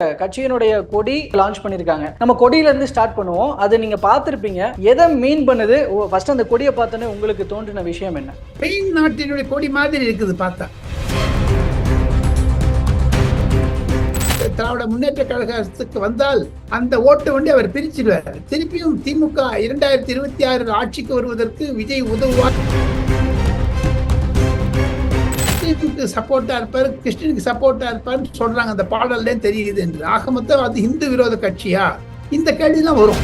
கட்சியினுடைய கொடி லான்ச் பண்ணிருக்காங்க. நம்ம கொடியில இருந்து ஸ்டார்ட் பண்ணுவோம். அது நீங்க பார்த்திருப்பீங்க. எதை மீன் பண்ணுது? ஃபர்ஸ்ட் அந்த கொடியை பார்த்தோன்னே உங்களுக்கு தோன்றின விஷயம் என்ன? ஸ்பெயின் நாட்டினுடைய கொடி மாதிரி இருக்குது பார்த்தா. திராவிட முன்னேற்ற கழகத்துக்கு வந்தால் அந்த ஓட்டு வந்து அவர் பிரிச்சிடுவார். திருப்பியும் திமுக 2026 ஆட்சிக்கு வருவதற்கு விஜய் உதவுவார். சப்போர்ட்டா இருப்பார், கிறிஸ்டினுக்கு சப்போர்ட்டா இருப்பார்னு சொல்றாங்க. அந்த பாடல்ல தெரியுது என்று. ஆக மொத்தம் அது இந்து விரோத கட்சியா? இந்த கேள்விதான் வரும்.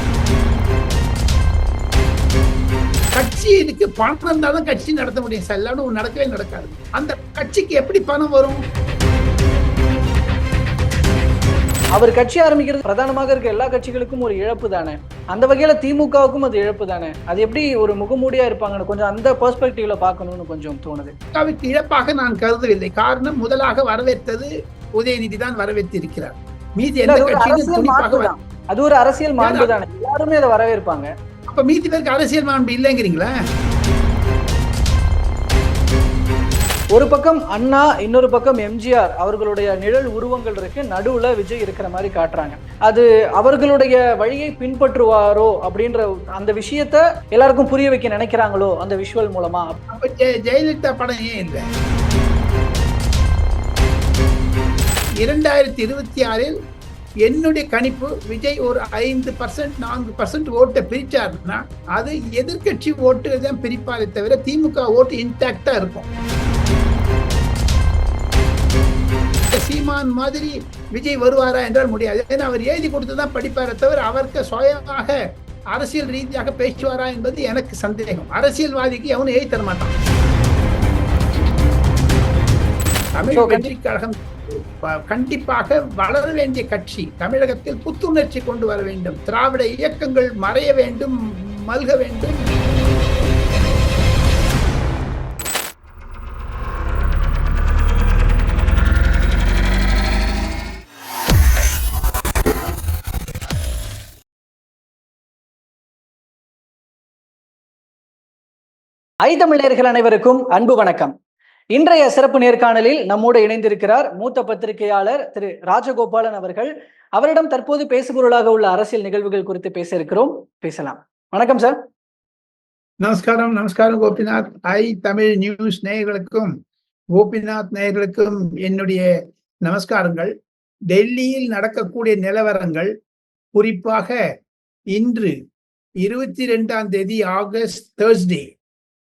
கட்சிக்கு பணம் இருந்தாலும் கட்சி நடத்த முடியும் சார், இல்லாமல் நடக்கவே நடக்காது. அந்த கட்சிக்கு எப்படி பணம் வரும்? அவர் கட்சி ஆரம்பிக்கிறது பிரதானமாக இருக்க எல்லா கட்சிகளுக்கும் ஒரு இழப்பு தானே. அந்த வகையில திமுகவுக்கும் அது இழப்பு தானே. அது எப்படி ஒரு முகமூடியா இருப்பாங்கன்னு கொஞ்சம் அந்த பெர்ஸ்பெக்டிவ்ல பார்க்கணும்னு கொஞ்சம் தோணுது. திமுகவுக்கு இழப்பாக நான் கருதவில்லை. காரணம், முதலாக வரவேற்றது உதயநிதி தான் வரவேற்றிருக்கிறார். மீதி எந்த கட்சியும் அது ஒரு அரசியல் மாண்பு தானே, எல்லாருமே அதை வரவேற்பாங்க. அப்ப மீதி பேருக்கு அரசியல் மாண்பு இல்லைங்கிறீங்களா? ஒரு பக்கம் அண்ணா, இன்னொரு பக்கம் எம்ஜிஆர் அவர்களுடைய நிழல் உருவங்கள் இருக்கு, நடுவுல விஜய் இருக்கிற மாதிரி காட்டுறாங்க. அது அவர்களுடைய வழியை பின்பற்றுவாரோ அப்படின்ற அந்த விஷயத்த எல்லாருக்கும் புரிய வைக்க நினைக்கிறாங்களோ அந்த விஷுவல் மூலமா? அப்ப ஜெயலலிதா படம் ஏன் இல்லை? 2026 என்னுடைய கணிப்பு, விஜய் ஒரு 5% 4% ஓட்டை பிரிச்சாருன்னா அது எதிர்கட்சி ஓட்டு தான் பிரிப்பாரே தவிர திமுக ஓட்டு இன்டாக்டா இருக்கும். சீமான் மாதிரி விஜய் வருவாரா என்றால் முடியாது. ஏன்னா அவர் எழுதி கொடுத்துதான் படிப்பாரே தவிர அவருக்கு சுயமாக அரசியல் ரீதியாக பேசுவாரா என்பது எனக்கு சந்தேகம். அரசியல்வாதிக்கு எவனும் எழுதி தர மாட்டான். தமிழ் வெற்றி கழகம் கண்டிப்பாக வளர வேண்டிய கட்சி. தமிழகத்தில் புத்துணர்ச்சி கொண்டு வர வேண்டும். திராவிட இயக்கங்கள் மறைய வேண்டும், மல்க வேண்டும். தமிழர்கள் அனைவருக்கும் அன்பு வணக்கம். இன்றைய சிறப்பு நேர்காணலில் நம்மோடு இணைந்திருக்கிறார் மூத்த பத்திரிகையாளர் திரு ராஜகோபாலன் அவர்கள். அவரிடம் தற்போது பேசுபொருளாக உள்ள அரசியல் நிகழ்வுகள் குறித்து பேச இருக்கிறோம். பேசலாம். வணக்கம் சார். நமஸ்காரம். நமஸ்காரம் கோபிநாத். தமிழ் நியூஸ் நேயர்களுக்கும் கோபிநாத் நேயர்களுக்கும் என்னுடைய நமஸ்காரங்கள். டெல்லியில் நடக்கக்கூடிய நிலவரங்கள், குறிப்பாக இன்று 22ஆம் தேதி ஆகஸ்ட், தேர்ஸ்டே,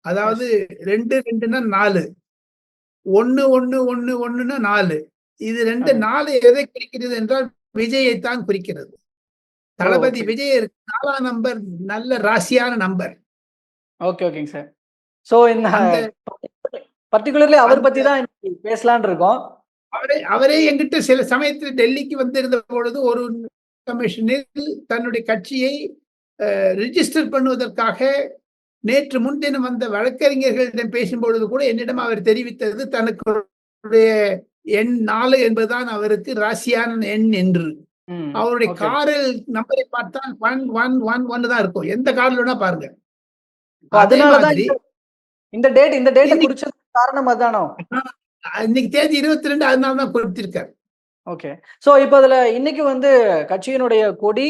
அதாவது 2-2ன்னா 4, 1-1-1-1ன்னா 4. இது 2-4 எதை குறிக்கிறது என்றால் விஜயைத்தான் குறிக்கிறது. தளபதி விஜய் 4ஆம் நம்பர் நல்ல ராசியான நம்பர். ஓகே, ஓகேங்க சார். சோ இந்த பர்టిక్యులர்லி அவர் பத்தி தான் பேசலாம்னு இருக்கோம். அவரே என்கிட்ட சில சமயத்தில் டெல்லிக்கு வந்திருந்த பொழுது ஒரு கமிஷனில் தன்னுடைய கட்சியை ரிஜிஸ்டர் பண்ணுவதற்காக நேற்று முன்தினம் வந்த வழக்கறிஞர்களிடம் பேசும்பொழுது கூட என்னிடம் அவர் தெரிவித்தது தனக்கு எண் 4 என்பதுதான் அவருக்கு ராசியான எண் என்று. அவருடைய காரில் நம்பரை பார்த்தால் 1-1-1-1 தான் இருக்கும். எந்த கார்ல வேணா பாருங்க. இந்த டேட் குறிச்சது காரணம் அதானோ? இன்னைக்கு தேதி 22, அதனால தான் குறிப்பிட்டிருக்காரு. ஓகே. சோ இப்போ அதுல இன்னைக்கு கட்சியினுடைய கொடி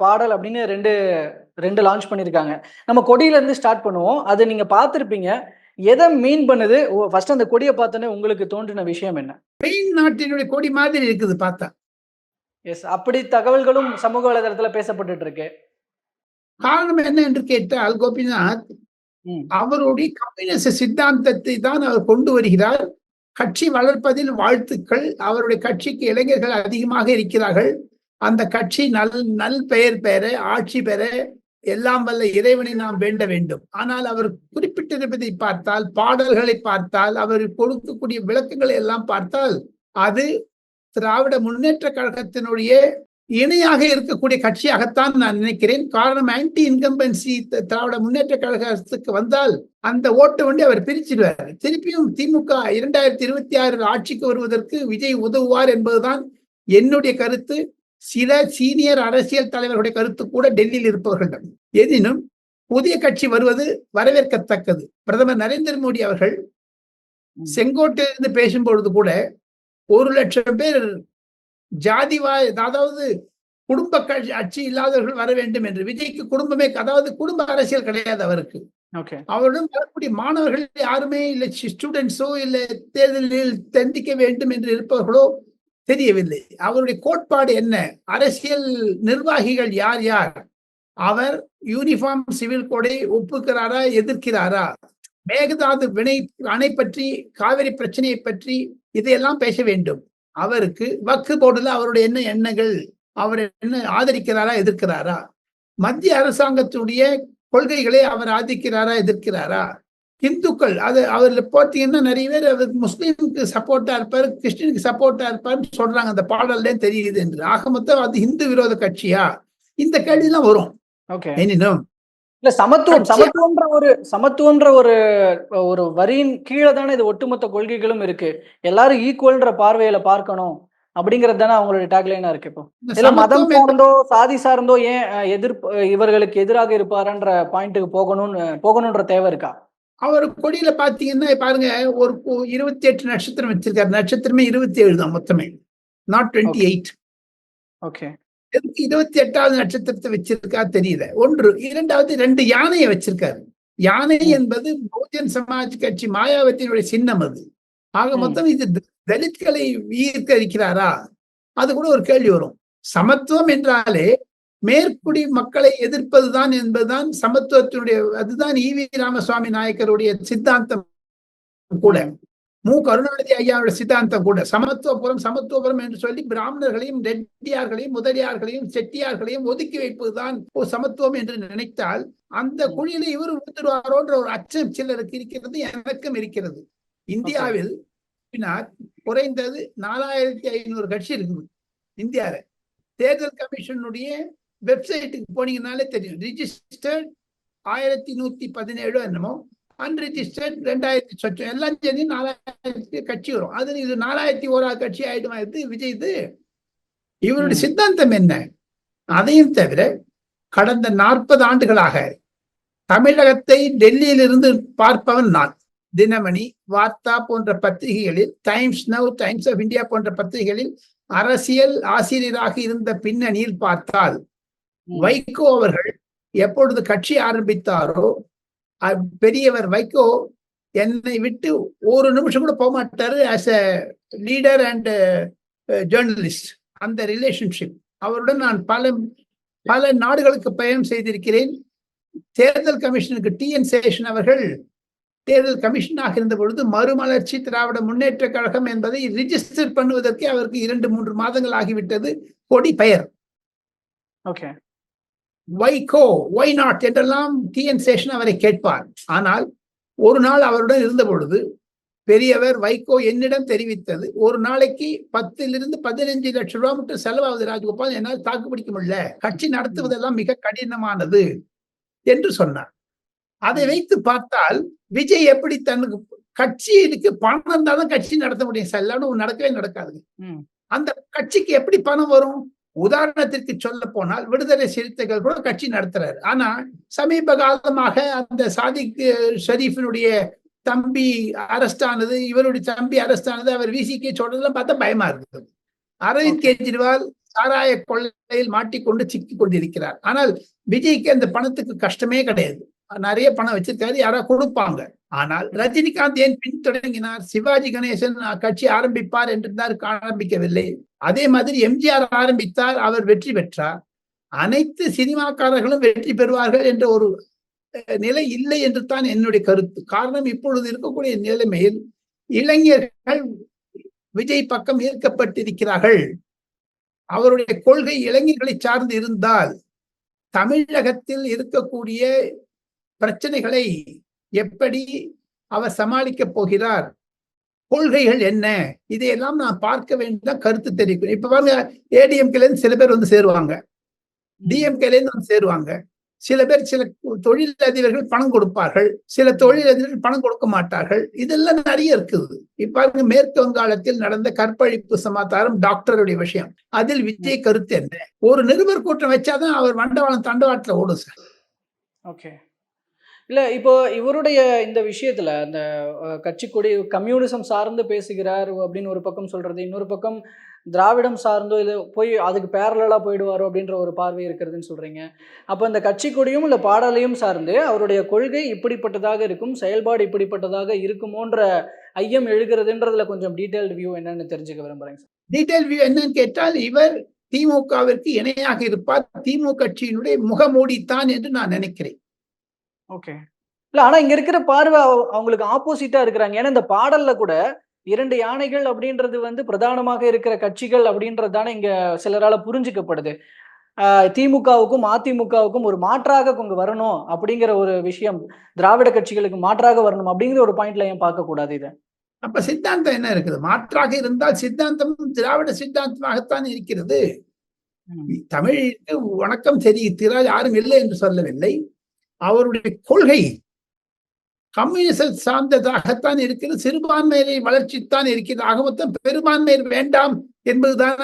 பாடல் அப்படின்னு ரெண்டு லான்ச் பண்ணிருக்காங்க. நம்ம கொடியில இருந்து ஸ்டார்ட் பண்ணுவோம். அது நீங்க பார்த்திருப்பீங்க. எதை மீன் பண்ணுது? ஃபர்ஸ்ட் அந்த கொடியை பார்த்தோன்னே உங்களுக்கு தோன்றின விஷயம் என்ன? ஸ்பெயின் நாட்டினுடைய கொடி மாதிரி இருக்குது பார்த்தா. எஸ், அப்படி தகவல்களும் சமூக வலைதளத்துல பேசப்பட்டு இருக்கு. காரணம் என்ன என்று கேட்டால் கோபிநாத், அவருடைய கம்யூனிஸ்ட் சித்தாந்தத்தை தான் அவர் கொண்டு வருகிறார். கட்சி வளர்ப்பதில் வாழ்த்துக்கள். அவருடைய கட்சிக்கு இளைஞர்கள் அதிகமாக இருக்கிறார்கள். அந்த கட்சி நல் பெயர் பெற, ஆட்சி பெற எல்லாம் வல்ல இறைவனை நாம் வேண்ட வேண்டும். ஆனால் அவர் குறிப்பிட்டிருப்பதை பார்த்தால், பாடல்களை பார்த்தால், அவர் கொடுக்கக்கூடிய விளக்கங்களை எல்லாம் பார்த்தால் அது திராவிட முன்னேற்ற கழகத்தினுடைய இணையாக இருக்கக்கூடிய கட்சியாகத்தான் நான் நினைக்கிறேன். காரணம், ஆன்டி இன்கம்பன்சி திராவிட முன்னேற்ற கழகத்துக்கு வந்தால் அந்த ஓட்டு வந்து அவர் பிரிச்சிடுவார். திருப்பியும் திமுக 2026 ஆட்சிக்கு வருவதற்கு விஜய் உதவுவார் என்பதுதான் என்னுடைய கருத்து. சில சீனியர் அரசியல் தலைவர்களுடைய கருத்து கூட டெல்லியில் இருப்பவர்கள். எனினும் புதிய கட்சி வருவது வரவேற்கத்தக்கது. பிரதமர் நரேந்திர மோடி அவர்கள் செங்கோட்டையிலிருந்து பேசும்பொழுது கூட 1 லட்சம் பேர் ஜாதிவாய், அதாவது குடும்ப ஆட்சி இல்லாதவர்கள் வர வேண்டும் என்று. விஜய்க்கு குடும்பமே, அதாவது குடும்ப அரசியல் கிடையாது அவருக்கு. ஓகே. அவருடன் வரக்கூடிய மாணவர்கள் யாருமே இல்லை, ஸ்டூடெண்ட்ஸோ இல்லை தேர்தலில் சந்திக்க வேண்டும் என்று இருப்பவர்களோ தெரியவில்லை. அவருடைய கோட்பாடு என்ன? அரசியல் நிர்வாகிகள் யார் யார்? அவர் யூனிஃபார்ம் சிவில் கோடை ஒப்புக்கிறாரா, எதிர்க்கிறாரா? மேகதாது அணை பற்றி, காவிரி பிரச்சனையை பற்றி இதையெல்லாம் பேச வேண்டும். அவருக்கு வக்ஃப் போர்டுல அவருடைய என்ன எண்ணங்கள், அவர் என்ன ஆதரிக்கிறாரா, எதிர்க்கிறாரா? மத்திய அரசாங்கத்துடைய கொள்கைகளை அவர் ஆதரிக்கிறாரா, எதிர்க்கிறாரா? இந்துக்கள், அது அவர்ல பார்த்தீங்கன்னா நிறைய பேர் அவர் முஸ்லீமுக்கு சப்போர்ட்டா இருப்பாரு, கிறிஸ்டினுக்கு சப்போர்ட்டா இருப்பாருன்னு சொல்றாங்க. அந்த பாடல்ல தெரியுது என்று. ஆக மொத்தம் அது இந்து விரோத கட்சியா? இந்த கேள்வி எல்லாம் வரும். ஓகே. எனினும் இல்ல, சமத்துவன்ற ஒரு ஒரு வரியின் கீழே தானே இது ஒட்டுமொத்த கொள்கைகளும் இருக்கு. எல்லாரும் ஈக்குவல்ன்ற பார்வையில பார்க்கணும் அப்படிங்கிறது தானே அவங்களுடைய டேக்லைனா இருக்கு. இப்போ இல்ல மதம் சார்ந்தோ சாதி சார்ந்தோ ஏன் இவர்களுக்கு எதிராக இருப்பாருன்ற பாயிண்ட்டுக்கு போகணும்ன்ற தேவை இருக்கா? அவர் கொடியில பாத்தீங்கன்னா பாருங்க, ஒரு 28 நட்சத்திரம் வச்சிருக்காரு. நட்சத்திரமே 27 தான் மொத்தமே, நாட் 28. ஓகே. 28வது நட்சத்திரத்தை வச்சிருக்கா தெரியல. ஒன்று. இரண்டாவது 2 யானையை வச்சிருக்காரு. யானை என்பது பகுஜன் சமாஜ் கட்சி மாயாவத்தினுடைய சின்னம் அது. ஆக மொத்தம் இது தலித்களை ஈர்க்கிறாரா? அது கூட ஒரு கேள்வி வரும். சமத்துவம் என்றாலே மேற்குடி மக்களை எதிர்ப்பதுதான் என்பதுதான் சமத்துவத்தினுடைய, அதுதான் ஈவி ராமசுவாமி நாயக்கருடைய சித்தாந்தம் கூட, மு கருணாநிதி ஐயாவுடைய சித்தாந்தம் கூட. சமத்துவபுரம் என்று சொல்லி பிராமணர்களையும் ரெட்டியார்களையும் முதலியார்களையும் செட்டியார்களையும் ஒதுக்கி வைப்பதுதான் சமத்துவம் என்று நினைத்தால் அந்த குழியில இவர் விழுந்துருவாரோன்ற ஒரு அச்சம் சிலருக்கு இருக்கிறது, எனக்கும் இருக்கிறது. இந்தியாவில் குறைந்தது 4500 கட்சி இருக்குது இந்தியாவில. தேர்தல் கமிஷனுடைய வெப்சைட்டுக்கு போனீங்கன்னாலே தெரியும். ரிஜிஸ்டர்ட் 1117 என்னமோ, அன்ரிஜிஸ்டர்ட் 2000 சொச்சம், எல்லாம் சேர்ந்து 4000 கட்சி வரும். அது இது 4001 கட்சி ஆயிடுமா இது விஜய்? இது இவருடைய சித்தாந்தம் என்ன? அதையும் தவிர கடந்த 40 ஆண்டுகளாக தமிழகத்தை டெல்லியிலிருந்து பார்ப்பவன் நான். தினமணி, வார்த்தா போன்ற பத்திரிகைகளில், Times Now, Times of India போன்ற பத்திரிகைகளில் அரசியல் ஆசிரியராக இருந்த பின்னணியில் பார்த்தால், வைகோ அவர்கள் எப்பொழுது கட்சி ஆரம்பித்தாரோ, பெரியவர் வைகோ என்னை விட்டு ஒரு நிமிஷம் கூட போக மாட்டாரு. As a leader and journalist, அந்த ரிலேஷன்ஷிப் அவருடன் நான் பல நாடுகளுக்கு பயணம் செய்திருக்கிறேன். தேர்தல் கமிஷனுக்கு TN சேஷன் அவர்கள் தேர்தல் கமிஷனாக இருந்த பொழுது மறுமலர்ச்சி திராவிட முன்னேற்ற கழகம் என்பதை ரிஜிஸ்டர் பண்ணுவதற்கு அவருக்கு 2-3 மாதங்கள் ஆகிவிட்டது. கொடி பெயர் வைகோ, ஒய் நாட் என்றெல்லாம் TN சேஷன் அவரை கேட்பார். ஆனால் ஒரு நாள் அவருடன் இருந்த பொழுது பெரியவர் வைகோ என்னிடம் தெரிவித்தது, ஒரு நாளைக்கு 10 - 15 லட்சம் ரூபாய் மட்டும் செலவாகுது ராஜகோபால், என்னால் தாக்கு பிடிக்க முடியல, கட்சி நடத்துவதெல்லாம் மிக கடினமானது என்று சொன்னார். அதை வைத்து பார்த்தால் விஜய் எப்படி தனக்கு கட்சிக்கு பணம் இருந்தாலும் கட்சி நடத்த முடியும் சார், இல்லாமல் நடக்கவே நடக்காதுங்க. அந்த கட்சிக்கு எப்படி பணம் வரும்? உதாரணத்திற்கு சொல்ல போனால் விடுதலை சிறுத்தைகள் கூட கட்சி நடத்துறாரு. ஆனா சமீப காலமாக அந்த சாதிக் ஷரீஃபினுடைய தம்பி அரெஸ்ட் ஆனது, இவருடைய தம்பி அரெஸ்ட் ஆனது, அவர் VCK சொல்றதெல்லாம் பார்த்தா பயமா இருக்குது. அரவிந்த் கெஜ்ரிவால் சாராய கொள்ளையில் மாட்டிக்கொண்டு சிக்கிக் கொண்டிருக்கிறார். ஆனால் விஜய்க்கு அந்த பணத்துக்கு கஷ்டமே கிடையாது, நிறைய பணம் வச்சிருக்காரு, யாரா கொடுப்பாங்க. ஆனால் ரஜினிகாந்த் ஏன் பின்தொடங்கினார்? சிவாஜி கணேசன் கட்சி ஆரம்பிப்பார் என்று ஆரம்பிக்கவில்லை. அதே மாதிரி MGR ஆரம்பித்தார், அவர் வெற்றி பெற்றார். அனைத்து சினிமாக்காரர்களும் வெற்றி பெறுவார்கள் என்ற ஒரு நிலை இல்லை என்று தான் என்னுடைய கருத்து. காரணம், இப்பொழுது இருக்கக்கூடிய நிலைமையில் இளைஞர்கள் விஜய் பக்கம் ஈர்க்கப்பட்டிருக்கிறார்கள். அவருடைய கொள்கை இளைஞர்களை சார்ந்து இருந்தால் தமிழகத்தில் இருக்கக்கூடிய பிரச்சனைகளை எப்படி அவர் சமாளிக்க போகிறார், கொள்கைகள் என்ன, இதையெல்லாம் நான் பார்க்க வேண்டிய கருத்து தெரிவிக்கும். இப்ப பாருங்க, ADMKல இருந்து சில பேர் வந்து சேருவாங்க, DMKல இருந்து வந்து சேருவாங்க. சில பேர், சில தொழிலதிபர்கள் பணம் கொடுப்பார்கள், சில தொழிலதிபர்கள் பணம் கொடுக்க மாட்டார்கள். இதெல்லாம் நிறைய இருக்குது. இப்ப மேற்கு வங்காளத்தில் நடந்த கற்பழிப்பு சமாச்சாரம், டாக்டருடைய விஷயம், அதில் விஜய் கருத்து என்ன? ஒரு நிருபர் கூட்டம் வச்சாதான் அவர் வண்டவாளம் தண்டவாளத்துல ஓடும் சார். ஓகே. இல்ல, இப்போ இவருடைய இந்த விஷயத்துல அந்த கட்சி கொடி கம்யூனிசம் சார்ந்து பேசுகிறார் அப்படின்னு ஒரு பக்கம் சொல்றது, இன்னொரு பக்கம் திராவிடம் சார்ந்தோ இது போய் அதுக்கு பேரலா போயிடுவாரோ அப்படின்ற ஒரு பார்வை இருக்கிறதுன்னு சொல்றீங்க. அப்ப இந்த கட்சி கொடியும் இல்ல பாடலையும் சார்ந்து அவருடைய கொள்கை இப்படிப்பட்டதாக இருக்கும், செயல்பாடு இப்படிப்பட்டதாக இருக்குமோன்ற ஐயம் எழுகிறதுன்றதுல கொஞ்சம் டீடைல்டு வியூ என்னன்னு தெரிஞ்சுக்க விரும்புறேங்க சார். டீடைல் வியூ என்னன்னு கேட்டால், இவர் திமுகவிற்கு இணையாக இருப்பார், திமுக கட்சியினுடைய முகமூடித்தான் என்று நான் நினைக்கிறேன். ஓகே. இல்ல ஆனா இங்க இருக்கிற பார்வை அவங்களுக்கு ஆப்போசிட்டா இருக்கிறாங்க. ஏன்னா இந்த பாடல்ல கூட 2 யானைகள் அப்படின்றது வந்து பிரதானமாக இருக்கிற கட்சிகள் அப்படின்றது தானே இங்க சிலரால புரிஞ்சுக்கப்படுது. திமுகவுக்கும், அதிமுகவுக்கும் ஒரு மாற்றாக கொண்டு வரணும் அப்படிங்கிற ஒரு விஷயம், திராவிட கட்சிகளுக்கு மாற்றாக வரணும் அப்படிங்கிற ஒரு பாயிண்ட்ல ஏன் பார்க்கக்கூடாது இத? அப்ப சித்தாந்தம் என்ன இருக்குது? மாற்றாக இருந்தால் சித்தாந்தமும் திராவிட சித்தாந்தமாகத்தான் இருக்கிறது. ம். தமிழுக்கு வணக்கம் தெரிவிக்கிறார், யாரும் இல்லை என்று சொல்லவில்லை. அவருடைய கொள்கை கம்யூனிச சார்ந்ததாகத்தான் இருக்கிறது, சிறுபான்மையை வளர்ச்சித்தான் இருக்கிறது. ஆக மொத்தம் பெரும்பான்மையர் வேண்டாம் என்பதுதான்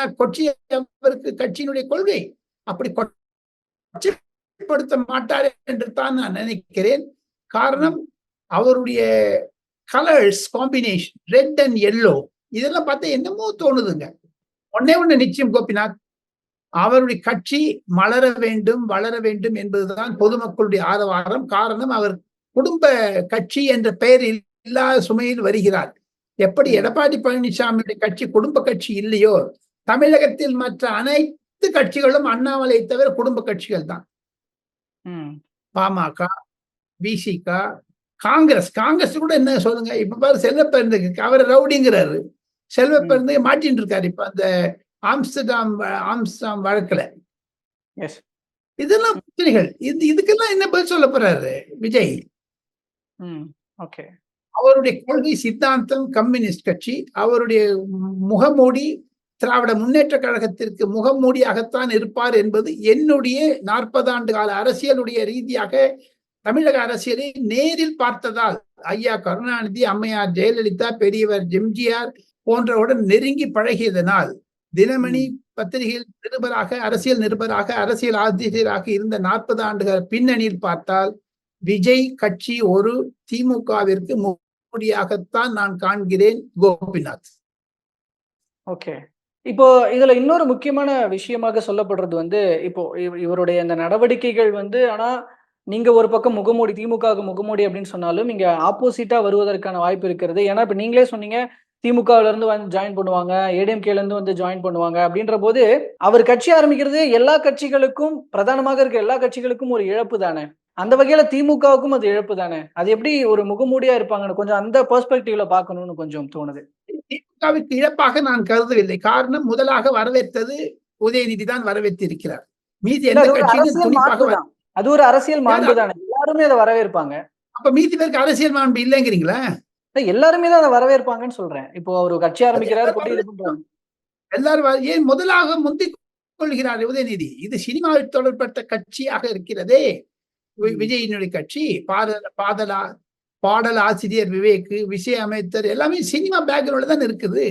அவருக்கு கட்சியினுடைய கொள்கை. அப்படி கொச்சைப்படுத்த மாட்டார் என்று தான் நான் நினைக்கிறேன். காரணம், அவருடைய colours combination red and yellow இதெல்லாம் பார்த்தா என்னமோ தோணுதுங்க. ஒண்ணு நிச்சயம் கோபிநாத், அவருடைய கட்சி மலர வேண்டும், வளர வேண்டும் என்பதுதான் பொதுமக்களுடைய ஆரவாரம். காரணம், அவர் குடும்ப கட்சி என்ற பெயரில் இல்லாத சுமையில் வருகிறார். எப்படி எடப்பாடி பழனிசாமியுடைய கட்சி குடும்ப கட்சி இல்லையோ, தமிழகத்தில் மற்ற அனைத்து கட்சிகளும் அண்ணாமலை தவிர குடும்ப கட்சிகள் தான். பாமக, விசிக, காங்கிரஸ் கூட என்ன சொல்லுங்க. இப்ப பாரு, செல்வப்பெருந்தகை அவர் ரவுடிங்கிறாரு. செல்வப்பெருந்தகை மாட்டின்னு இருக்காரு இப்ப அந்த ஆம்ஸ்டாம் வழக்குல. இதெல்லாம் பிரச்சனைகள். இதுக்கெல்லாம் என்ன பதில் சொல்ல போறாரு விஜய்? அவருடைய கொள்கை சித்தாந்தம் கம்யூனிஸ்ட் கட்சி, அவருடைய முகமூடி திராவிட முன்னேற்ற கழகத்திற்கு முகமூடியாகத்தான் இருப்பார் என்பது என்னுடைய 40 ஆண்டு கால அரசியலுடைய ரீதியாக தமிழக அரசியலை நேரில் பார்த்ததால், ஐயா கருணாநிதி, அம்மையார் ஜெயலலிதா, பெரியவர் எம்ஜிஆர் போன்றவுடன் நெருங்கி பழகியதனால், தினமணி பத்திரிகையில் நிருபராக, அரசியல் நிருபராக, அரசியல் ஆசிரியராக இருந்த 40 ஆண்டுகள் பின்னணியில் பார்த்தால், விஜய் கட்சி ஒரு திமுகவிற்கு முகமூடியாகத்தான் நான் காண்கிறேன் கோபிநாத். ஓகே. இப்போ இதுல இன்னொரு முக்கியமான விஷயமாக சொல்லப்படுறது வந்து, இப்போ இவருடைய இந்த நடவடிக்கைகள் வந்து, ஆனா நீங்க ஒரு பக்கம் முகமூடி, திமுகவுக்கு முகமூடி அப்படின்னு சொன்னாலும் இங்க ஆப்போசிட்டா வருவதற்கான வாய்ப்பு இருக்கிறது. ஏன்னா இப்ப நீங்களே சொன்னீங்க, திமுகவுல இருந்து வந்து ஜாயின் பண்ணுவாங்க, ஏடிஎம்கேல இருந்து வந்து ஜாயின் பண்ணுவாங்க அப்படின்ற போது, அவர் கட்சி ஆரம்பிக்கிறது எல்லா கட்சிகளுக்கும், பிரதானமாக இருக்க எல்லா கட்சிகளுக்கும் ஒரு இழப்பு தானே. அந்த வகையில திமுகவுக்கும் அது இழப்பு தானே. அது எப்படி ஒரு முகமூடியா இருப்பாங்கன்னு கொஞ்சம் அந்த பெர்ஸ்பெக்டிவ்ல பார்க்கணும்னு கொஞ்சம் தோணுது. திமுகவிற்கு இழப்பாக நான் கருதவில்லை. காரணம், முதலாக வரவேற்றது உதயநிதி தான் வரவேற்றிருக்கிறார். மீதி எந்த கட்சியும் துணிப்பாக அது ஒரு அரசியல் மாண்பு தானே. எல்லாருமே அதை வரவேற்பாங்க. அப்ப மீதி பேருக்கு அரசியல் மாண்பு இல்லைங்கிறீங்களா? எல்லாருமே தான் அதை வரவேற்பாங்கன்னு சொல்றேன். இப்போ ஒரு கட்சி ஆரம்பிக்கிறார், எல்லாரும் ஏன் முதலாக முந்திக் கொள்கிறார் உதயநிதி? இது சினிமாவில் தொடர்பட்ட கட்சியாக இருக்கிறதே விஜயினுடைய கட்சி. பாடல் ஆசிரியர் விவேக், விஷய அமைச்சர் எல்லாமே சினிமா பேக்ரவுண்ட்ல தான் இருக்குது.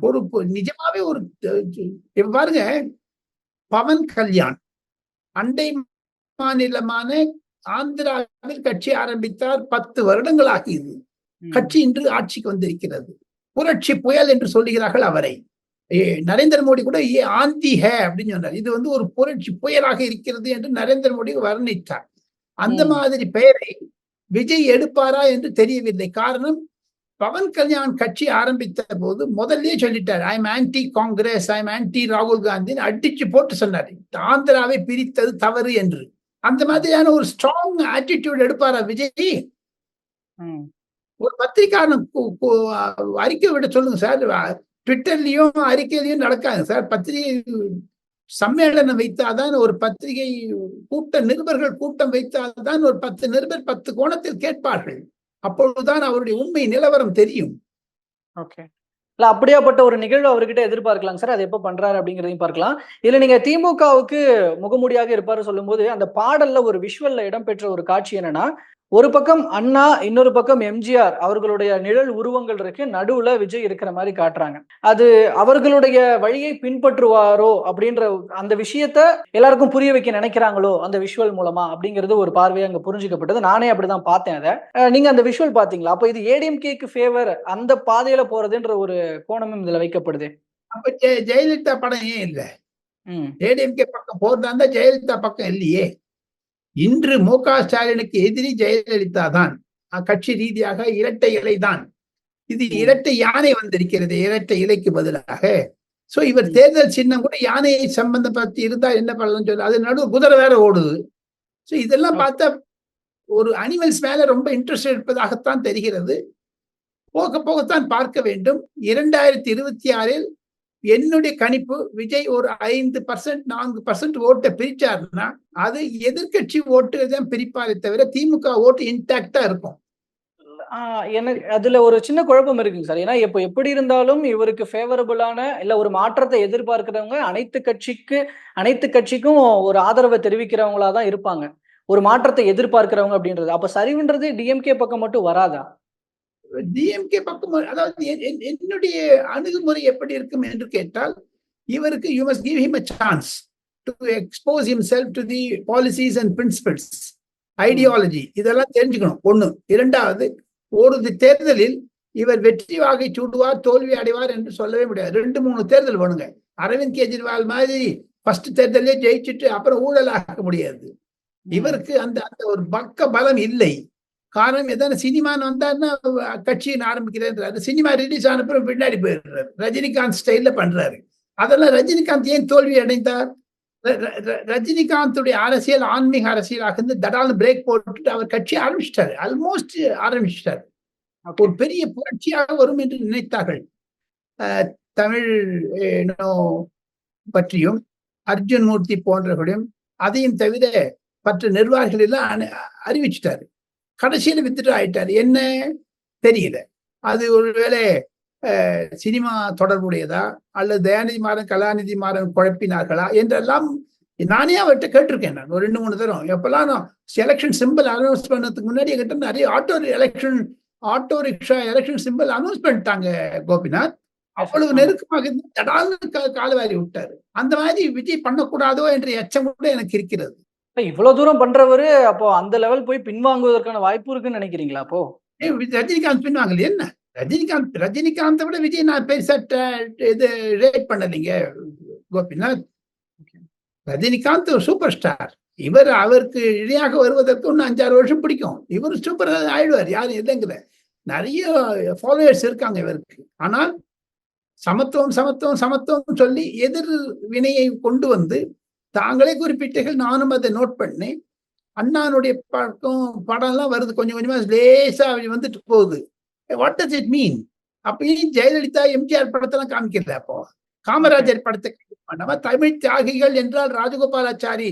ஒரு நிஜமாவே ஒரு பாருங்க, பவன் கல்யாண் அண்டை மாநிலமான ஆந்திராவில் கட்சி ஆரம்பித்தார். 10 வருடங்கள் ஆகியது. கட்சி இன்று ஆட்சிக்கு வந்திருக்கிறது. புரட்சி புயல் என்று சொல்லுகிறார்கள் அவரை. நரேந்திர மோடி கூட ஆந்தி ஹே அப்படின்னு சொன்னார். இது வந்து ஒரு புரட்சி புயலாக இருக்கிறது என்று நரேந்திர மோடி வர்ணித்தார். அந்த மாதிரி பெயரை விஜய் எடுப்பாரா என்று தெரியவில்லை. காரணம், பவன் கல்யாண் கட்சி ஆரம்பித்த போது முதல்ல சொல்லிட்டார், I am anti Congress, I am anti ராகுல் காந்தி அடிச்சு போட்டு சொன்னார், ஆந்திராவை பிரித்தது தவறு என்று. அந்த மாதிரியான ஒரு ஸ்ட்ராங் ஆட்டிடியூட் எடுப்பாரா விஜய்? ஒரு பத்திரிகையாளர் அறிக்கை விட சொல்லுங்க சார். ட்விட்டர்லயும் அறிக்கையிலையும் நடக்காது சார். பத்திரிகை சம்மேளனம் வைத்தாதான், ஒரு பத்திரிகை நிருபர்கள் கூட்டம் வைத்தால்தான் ஒரு 10 நிருபர் 10 கோணத்தில் கேட்பார்கள். அப்பொழுதுதான் அவருடைய உண்மை நிலவரம் தெரியும். ஓகே. இல்ல அப்படியாப்பட்ட ஒரு நிகழ்வு அவர்கிட்ட எதிர்பார்க்கலாம் சார். அது எப்ப பண்றாரு அப்படிங்கிறதையும் பார்க்கலாம். இதுல நீங்க திமுகவுக்கு முகமூடியாக இருப்பாரு சொல்லும் போது, அந்த பாடல்ல ஒரு விஷுவல்ல இடம்பெற்ற ஒரு காட்சி என்னன்னா, ஒரு பக்கம் அண்ணா, இன்னொரு பக்கம் எம்ஜிஆர் அவர்களுடைய நிழல் உருவங்கள் இருக்கு, நடுவுல விஜய் இருக்கிற மாதிரி காட்டுறாங்க. அது அவர்களுடைய வழியை பின்பற்றுவாரோ அப்படின்ற அந்த விஷயத்த எல்லாருக்கும் புரிய வைக்க நினைக்கிறாங்களோ அந்த விஷுவல் மூலமா அப்படிங்கிறது ஒரு பார்வையை அங்க புரிஞ்சுக்கப்பட்டது. நானே அப்படிதான் பார்த்தேன் அதை. நீங்க அந்த விஷுவல் பாத்தீங்களா? அப்ப இது ஏடிஎம்கேக்கு ஃபேவர், அந்த பாதையில போறதுன்ற ஒரு கோணமும் இதுல வைக்கப்படுது. அப்ப ஜெயலலிதா படம் ஏன் இல்ல? ம். ஏடிஎம்கே பக்கம் போறதா இருந்தா ஜெயலலிதா பக்கம் இல்லையே. இன்று மு.க. ஸ்டாலினுக்கு எதிரி ஜெயலலிதா தான். கட்சி ரீதியாக இரட்டை இலை தான். இது இரட்டை யானை வந்திருக்கிறது, இரட்டை இலைக்கு பதிலாக. சோ இவர் தேர்தல் சின்னம் கூட யானையை சம்பந்தப்பட்டு இருந்தா என்ன பண்ணலாம் சொல்லு. அது நடு குதிரை வேற ஓடுது. சோ இதெல்லாம் பார்த்தா ஒரு அனிமல்ஸ் மேல ரொம்ப இன்ட்ரெஸ்ட் இருப்பதாகத்தான் தெரிகிறது. போக போகத்தான் பார்க்க வேண்டும். 2026 என்னுடைய கணிப்பு விஜய் ஒரு 5% 4% ஓட்டை பிரிச்சாருன்னா அது எதிர்கட்சி ஓட்டு தான் பிரிப்பாரே தவிர திமுக ஓட்டு இன்டாக்டா இருக்கும். எனக்கு அதுல ஒரு சின்ன குழப்பம் இருக்குங்க சார். ஏன்னா இப்ப எப்படி இருந்தாலும் இவருக்கு ஃபேவரபிளான இல்ல ஒரு மாற்றத்தை எதிர்பார்க்கிறவங்க அனைத்து கட்சிக்கும் ஒரு ஆதரவை தெரிவிக்கிறவங்களா தான் இருப்பாங்க. ஒரு மாற்றத்தை எதிர்பார்க்கிறவங்க அப்படின்றது. அப்ப சரிவுன்றது டிஎம்கே பக்கம் மட்டும் வராதா? டிஎம்கே பக்கம் அதாவது என்னுடைய அணுகுமுறை எப்படி இருக்கும் என்று கேட்டால் இவருக்கு you must give him a chance to expose himself to the policies and principles, ideology இதெல்லாம் தெரிஞ்சுக்கணும். ஒண்ணு. இரண்டாவது, ஒரு தேர்தலில் இவர் வெற்றி வாகை சூடுவார் தோல்வி அடைவார் என்று சொல்லவே முடியாது. 2-3 தேர்தல் வேணுங்க. அரவிந்த் கெஜ்ரிவால் மாதிரி ஃபர்ஸ்ட் தேர்தலே ஜெயிச்சுட்டு அப்புறம் ஊழல் ஆக்க முடியாது. இவருக்கு அந்த அந்த ஒரு பக்க பலம் இல்லை. காரணம் எதான சினிமான்னு வந்தாருன்னா கட்சியை ஆரம்பிக்கிறேன்றாரு. சினிமா ரிலீஸ் ஆன பிறகு பின்னாடி போயிடுறாரு. ரஜினிகாந்த் ஸ்டைல்ல பண்றாரு. அதெல்லாம் ரஜினிகாந்த் ஏன் தோல்வி அடைந்தார்? ரஜினிகாந்துடைய அரசியல் ஆன்மீக அரசியலாக இருந்து தடால்னு பிரேக் போட்டுட்டு அவர் கட்சி ஆரம்பிச்சிட்டாரு. ஆல்மோஸ்ட் ஆரம்பிச்சிட்டாரு. ஒரு பெரிய புரட்சியாக வரும் என்று நினைத்தார்கள். தமிழ் பற்றியும் அர்ஜுன் மூர்த்தி போன்றவர்களையும் அதையும் தவிர மற்ற நிர்வாகிகள் எல்லாம் அறிவிச்சிட்டாரு. கடைசியில வித்துட்டு ஆயிட்டாரு. என்ன தெரியல. அது ஒருவேளை சினிமா தொடர்புடையதா அல்லது தயாநிதி மாறன் கலாநிதி மாறன் குழப்பினார்களா என்றெல்லாம் நானே அவர்கிட்ட கேட்டிருக்கேன். நான் ஒரு 2-3 தரம். எப்பெல்லாம் நான் எலெக்ஷன் சிம்பிள் அனௌன்ஸ் பண்ணதுக்கு முன்னாடி என்கிட்ட நிறைய auto rickshaw election simple announce பண்ணிட்டாங்க கோபிநாத். அவ்வளவு நெருக்கமாக இருந்து காலவாரி விட்டாரு. அந்த மாதிரி விஜய் பண்ணக்கூடாதோ என்ற எச்சம் கூட எனக்கு இருக்கிறது. இவ்வளவு தூரம் பண்றவரு அப்போ அந்த லெவல் போய் பின்வாங்குவதற்கான வாய்ப்பு இருக்குன்னு நினைக்கிறீங்களா? அப்போ ரஜினிகாந்த் பின்வாங்கல என்ன? ரஜினிகாந்தை விட விஜய் நான் பெருசா இது ரேட் பண்ணலீங்க கோபிநாத். ரஜினிகாந்த் ஒரு சூப்பர் ஸ்டார். அவருக்கு இணையாக வருவதற்கு இன்னும் 5-6 வருஷம் பிடிக்கும். இவர் சூப்பர் ஆயிடுவார். யாரும் இல்லைங்கிற நிறைய ஃபாலோவர்ஸ் இருக்காங்க இவருக்கு. ஆனால் சமத்துவம் சொல்லி எதிர் வினையை கொண்டு வந்து தாங்களே குறிப்பிட்டீர்கள். நானும் அதை நோட் பண்ணேன். அண்ணானுடைய படம் எல்லாம் வருது, கொஞ்சம் கொஞ்சமா லேசா வந்துட்டு போகுது. What does it mean? அப்பயும் ஜெயலலிதா எம்ஜிஆர் படத்தெல்லாம் காமிக்கல. அப்போ காமராஜர் படத்தை காமிக்க தமிழ் தியாகிகள் என்றால் ராஜகோபாலாச்சாரி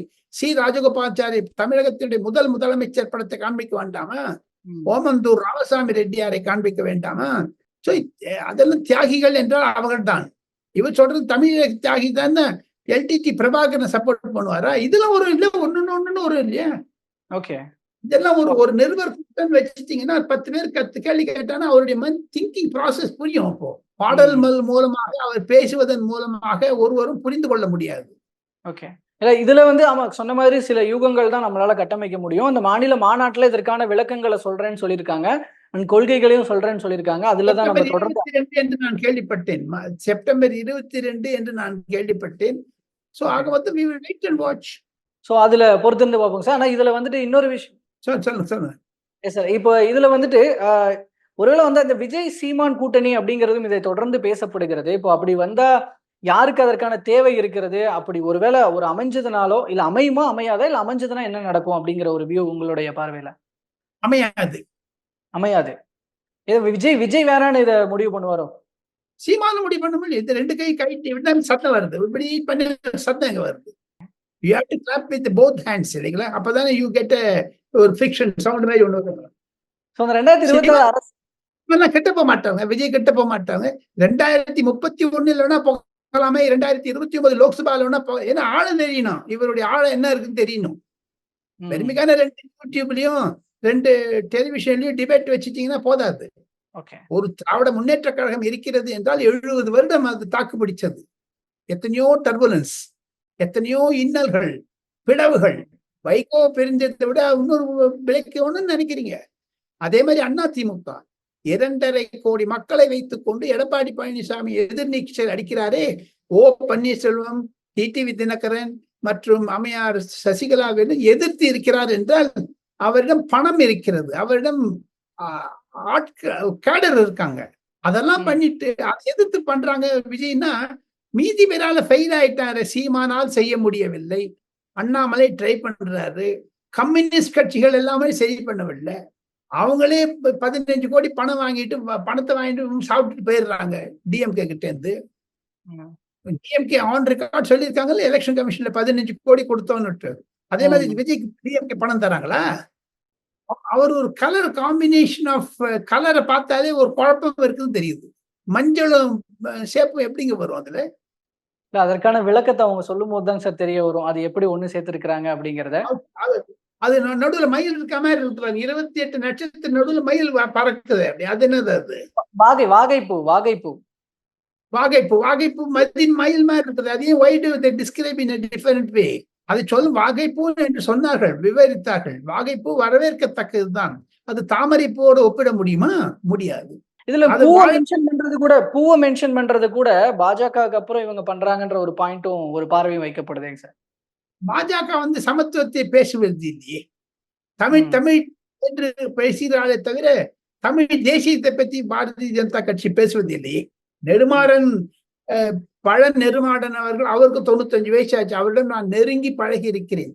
தமிழகத்தினுடைய முதலமைச்சர் படத்தை காண்பிக்க வேண்டாமா? ஓமந்தூர் ராமசாமி ரெட்டியாரை காண்பிக்க வேண்டாமா? சோ அதெல்லாம் தியாகிகள் என்றால் அவர்கள் தான். இவர் சொல்றது தமிழக தியாகி தான். எல்டிடி பிரபாகரனை சப்போர்ட் பண்ணுவாரா? இதுல ஒரு இல்ல ஒண்ணு ஒரு இல்லையா? ஓகே. இதெல்லாம் ஒரு நிருபர் வச்சுட்டீங்கன்னா 10 பேர் கேள்வி கேட்டானா அவருடைய திங்கிங் ப்ராசஸ் புரியும். அப்போ பாடல் மூலமாக அவர் பேசுவதன் மூலமாக ஒருவரும் புரிந்து கொள்ள முடியாது. ஓகே. இதுல ஆமா சொன்ன மாதிரி சில யூகங்கள் தான் நம்மளால கட்டமைக்க முடியும். அந்த மாநில மாநாட்டுல இதற்கான விளக்கங்களை சொல்றேன்னு சொல்லியிருக்காங்க, கொள்கைகளையும் சொல்றேன்னு சொல்லியிருக்காங்க. அதுலதான் நம்ம தொடர்ந்து என்று நான் கேள்விப்பட்டேன். செப்டம்பர் 22 என்று நான் கேள்விப்பட்டேன். சோ ஆக மொத்தம் we will wait and watch. So அதுல பொறுத்திருந்து பார்ப்போம் சார். ஆனா இதுல இன்னொரு விஷயம் சொல்லுங்க. Yes sir. இப்போ இதுல ஒருவேளை அந்த விஜய் சீமான் கூட்டணி அப்படிங்கிறதும் இதை தொடர்ந்து பேசப்படுகிறது. இப்போ அப்படி வந்தா யாருக்கு அதற்கான தேவை இருக்கிறது? அப்படி ஒருவேளை ஒரு அமைஞ்சதுனாலோ இல்ல அமையுமா அமையாதா, இல்ல அமைஞ்சதுன்னா என்ன நடக்கும் அப்படிங்கிற ஒரு வியூ உங்களுடைய பார்வையில? அமையாது. விஜய் வேறான்னு இதை முடிவு பண்ணுவாரோ? சீமான முடிவு பண்ணும்போது இந்த 2 கை கைட்டு சத்தம் வருது. இப்படி பண்ணி சத்தம் எங்க வருது? You have to clap with both hands இல்லைங்களா? அப்பதானே you get ஒரு ஃபிக்ஷன் சவுண்ட் மாதிரி ஒண்ணு வரும். சோ அந்த 2026 அரசு கெட்ட போக மாட்டாங்க. விஜய் கெட்ட போக மாட்டாங்க. 2031 வேணா போகலாமே. 2029 லோக்சபால வேணா ஏன்னா ஆளு தெரியணும். இவருடைய ஆள என்ன இருக்குன்னு தெரியணும். பெருமைக்கான 2 யூடியூப்லயும் 2 டெலிவிஷன்லயும் டிபேட் வச்சுட்டீங்கன்னா போதாது. ஒரு திராவிட முன்னேற்ற கழகம் இருக்கிறது என்றால் 70 வருடம் அது தாக்கு பிடிச்சது. எத்தனையோ டர்புலன்ஸ், எத்தனையோ இன்னல்கள், பிளவுகள். வைகோ பிரிஞ்சதை விட இன்னொரு விலைக்கு ஒண்ணுன்னு நினைக்கிறீங்க. அதே மாதிரி அதிமுக 2.5 கோடி மக்களை வைத்துக் கொண்டு எடப்பாடி பழனிசாமி எதிர்நீச்சல் அடிக்கிறாரே. ஓ பன்னீர்செல்வம், டிடிவி தினகரன் மற்றும் அம்மையார் சசிகலாவிடம் எதிர்த்து இருக்கிறார் என்றால் அவரிடம் பணம் இருக்கிறது, அவரிடம் கேடர் இருக்காங்க. அதெல்லாம் பண்ணிட்டு அதை எதிர்த்து பண்றாங்க விஜய்னா, மீதி பேரால ஃபெயில் ஆயிட்டாரு. சீமானால் செய்ய முடியவில்லை, அண்ணாமலை ட்ரை பண்றாரு, கம்யூனிஸ்ட் கட்சிகள் எல்லாமே சரி பண்ணவில்லை. அவங்களே 15 கோடி பணம் வாங்கிட்டு பணத்தை வாங்கிட்டு சாப்பிட்டுட்டு போயிடுறாங்க டிஎம்கே கிட்ட இருந்து. டிஎம்கே ஆன் ரெக்கார்ட் சொல்லியிருக்காங்கல்ல எலெக்ஷன் கமிஷன்ல 15 கோடி கொடுத்தோன்னு. அதே மாதிரி விஜய் டிஎம்கே பணம் தராங்களா? அவர் ஒரு கலர் காம்பினேஷன் ஆஃப் கலரை பார்த்தாலே ஒரு குழப்பம் இருக்குன்னு தெரியுது. மஞ்சளும் சேப்பும் எப்படிங்க வரும் அதுல? அதற்கான விளக்கத்தை அவங்க சொல்லும் போதுதான் சார் தெரிய வரும் அது எப்படி ஒண்ணு சேர்த்திருக்கிறாங்க அப்படிங்கறத. அது நடுவுல மயில் இருக்க மாதிரி இருக்கிறாங்க. 28 நட்சத்திர நடுவுல மயில் பறக்குது. அப்படி அது என்னது? அது வாகைப்பூ வாகைப்பூ வாகைப்பூ வாகைப்பூ மயில் மாதிரி இருக்குது. அதையும் why do they describe in a different way? அதை சொல்லும் வாகைப்பூ என்று சொன்னார்கள், விவரித்தார்கள். வாகைப்பூ வரவேற்கத்தக்கதுதான். அது தாமரை பூவோடு ஒப்பிட முடியுமா? முடியாது. இதுல பூவை மென்ஷன் பண்றது கூட பாஜகவுக்கு அப்புறம் இவங்க பண்றாங்கன்ற ஒரு பாயிண்ட்டும் ஒரு பார்வையும் வைக்கப்படுதேங்க சார். பாஜக வந்து சமத்துவத்தை பேசுவது இல்லையே. தமிழ் தமிழ் என்று பேசுகிறாரே தவிர தமிழ் தேசியத்தை பற்றி பாரதிய ஜனதா கட்சி பேசுவது இல்லையே. நெடுமாறன் பழ நெடுமாறன் அவர்கள், அவருக்கு 95 வயசு ஆச்சு. அவரிடம் நான் நெருங்கி பழகி இருக்கிறேன்.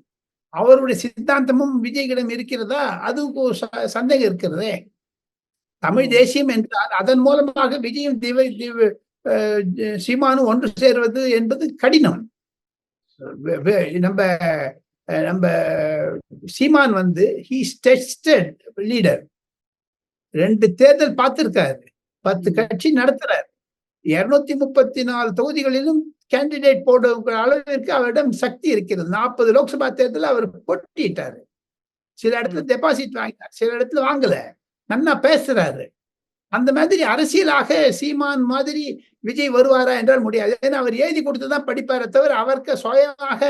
அவருடைய சித்தாந்தமும் விஜய்கிடம் இருக்கிறதா? அதுக்கு சந்தேகம் இருக்கிறதே. தமிழ் தேசியம் என்றால் அதன் மூலமாக விஜயும் சீமானும் ஒன்று சேர்வது என்பது கடினம். நம்ம சீமான் வந்து லீடர். 2 தேர்தல் பார்த்திருக்காரு, 10 கட்சி நடத்துறாரு, 234 தொகுதிகளிலும் கேண்டிடேட் போடுற அளவிற்கு அவரிடம் சக்தி இருக்கிறது. 40 லோக்சபா தேர்தலில் அவர் போட்டிட்டாரு. சில இடத்துல டெபாசிட் வாங்கினார், சில இடத்துல வாங்கல. நன்னா பேசுறாரு. அந்த மாதிரி அரசியலாக சீமான் மாதிரி விஜய் வருவாரா என்றால் முடியாது. ஏன்னா அவர் எழுதி கொடுத்துதான் படிப்பாரே தவிர அவருக்கு சுயமாக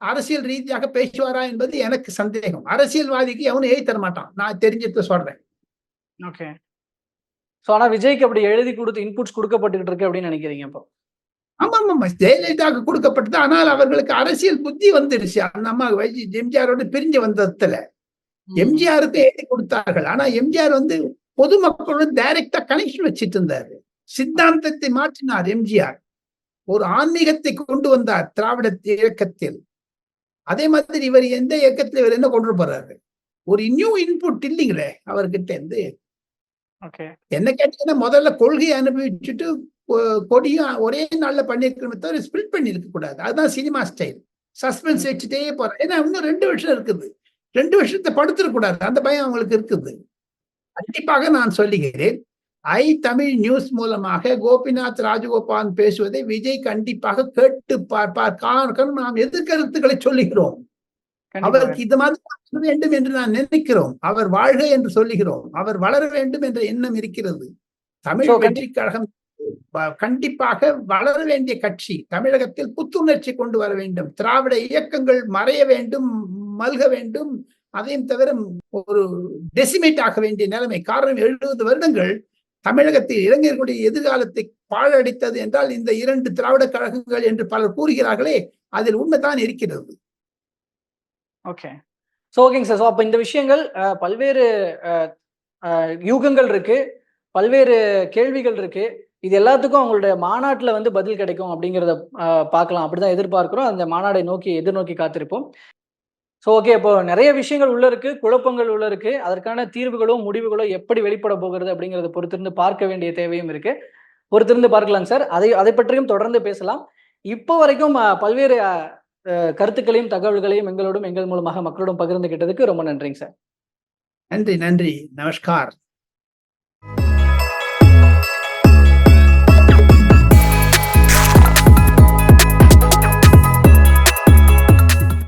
அரசியல் ரீதியாக பேசுவாரா என்பது எனக்கு சந்தேகம். அரசியல்வாதிக்கு எவனும் எழுதி தர மாட்டான், நான் தெரிஞ்சதை சொல்றேன். ஓகே. சோ ஆனா விஜய்க்கு அப்படி எழுதி கொடுத்து இன்புட்ஸ் கொடுக்கப்பட்டு இருக்கு அப்படின்னு நினைக்கிறீங்க இப்போ? ஆமா, ஜெயலலிதாவுக்கு கொடுக்கப்பட்டது. ஆனால் அவர்களுக்கு அரசியல் புத்தி வந்துருச்சு. அந்த அம்மா எம்ஜிஆரோடு பிரிஞ்சு வந்ததுல எம்ஜிஆருக்கு எழுதி கொடுத்தார்கள். ஆனா எம்ஜிஆர் வந்து பொதுமக்களோட டைரக்டா கனெக்ஷன் வச்சிட்டு இருந்தாரு. சித்தாந்தத்தை மாற்றினார் எம்ஜிஆர். ஒரு ஆன்மீகத்தை கொண்டு வந்தார் திராவிட இயக்கத்தில். அதே மாதிரி இவர் எந்த இயக்கத்துல இவர் என்ன கொண்டு போறாரு? ஒரு நியூ இன்புட் இல்லைங்களே அவர்கிட்ட இருந்து. என்ன கேட்டீங்கன்னா, முதல்ல கொள்கையை அனுபவிச்சுட்டு கொடியும் ஒரே நாள்ல பண்ணிருக்கணுமே தவிர ஸ்பிரிட் பண்ணி இருக்க கூடாது. அதுதான் சினிமா ஸ்டைல். சஸ்பென்ஸ் வச்சுட்டே போறேன். ஏன்னா இன்னும் 2 வருஷம் இருக்குது. 2 வருஷத்தை படுத்துடக்கூடாது, அந்த பயம் அவங்களுக்கு இருக்குது. கண்டிப்பாக நான் சொல்லுகிறேன், தமிழ் நியூஸ் மூலமாக கோபிநாத் ராஜகோபால் பேசுவதை விஜய் கண்டிப்பாக கேட்டு பார்ப்பார். நாம் எதிர்கருத்துக்களை சொல்லுகிறோம். அவருக்கு இது மாதிரி வேண்டும் என்று நான் நினைக்கிறோம். அவர் வாழ்க என்று சொல்லுகிறோம். அவர் வளர வேண்டும் என்ற எண்ணம் இருக்கிறது. தமிழ் வெற்றி கழகம் கண்டிப்பாக வளர வேண்டிய கட்சி. தமிழகத்தில் புத்துணர்ச்சி கொண்டு வர வேண்டும். திராவிட இயக்கங்கள் மறைய வேண்டும், மல்க வேண்டும். அதையும் தவிர ஒரு டெசிமேட் ஆக வேண்டிய நிலைமை. காரணம் 70 வருடங்கள் தமிழகத்தில் இளைஞர்களுடைய எதிர்காலத்தை பாழடித்தது என்றால் இந்த 2 திராவிட கழகங்கள் என்று பலர் கூறுகிறார்களே, அதில் உண்மைதான் இருக்கிறது. ஓகே. சோ ஓகேங்க சார். அப்ப இந்த விஷயங்கள் பல்வேறு யூகங்கள் இருக்கு, பல்வேறு கேள்விகள் இருக்கு. இது எல்லாத்துக்கும் அவங்களுடைய மாநாட்டுல வந்து பதில் கிடைக்கும் அப்படிங்கிறத பார்க்கலாம். அப்படிதான் எதிர்பார்க்கிறோம். அந்த மாநாடை எதிர்நோக்கி காத்திருப்போம். ஸோ ஓகே, இப்போ நிறைய விஷயங்கள் உள்ள இருக்கு, குழப்பங்கள் உள்ள இருக்கு. அதற்கான தீர்வுகளோ முடிவுகளோ எப்படி வெளிப்பட போகிறது அப்படிங்கிறத பொறுத்திருந்து பார்க்க வேண்டிய தேவையும் இருக்கு. பொறுத்திருந்து பார்க்கலாம் சார். அதை பற்றியும் தொடர்ந்து பேசலாம். இப்போ வரைக்கும் பல்வேறு கருத்துக்களையும் தகவல்களையும் எங்கள் மூலமாக மக்களோடும் பகிர்ந்துகிட்டதுக்கு ரொம்ப நன்றிங்க சார். நன்றி. நமஸ்கார்.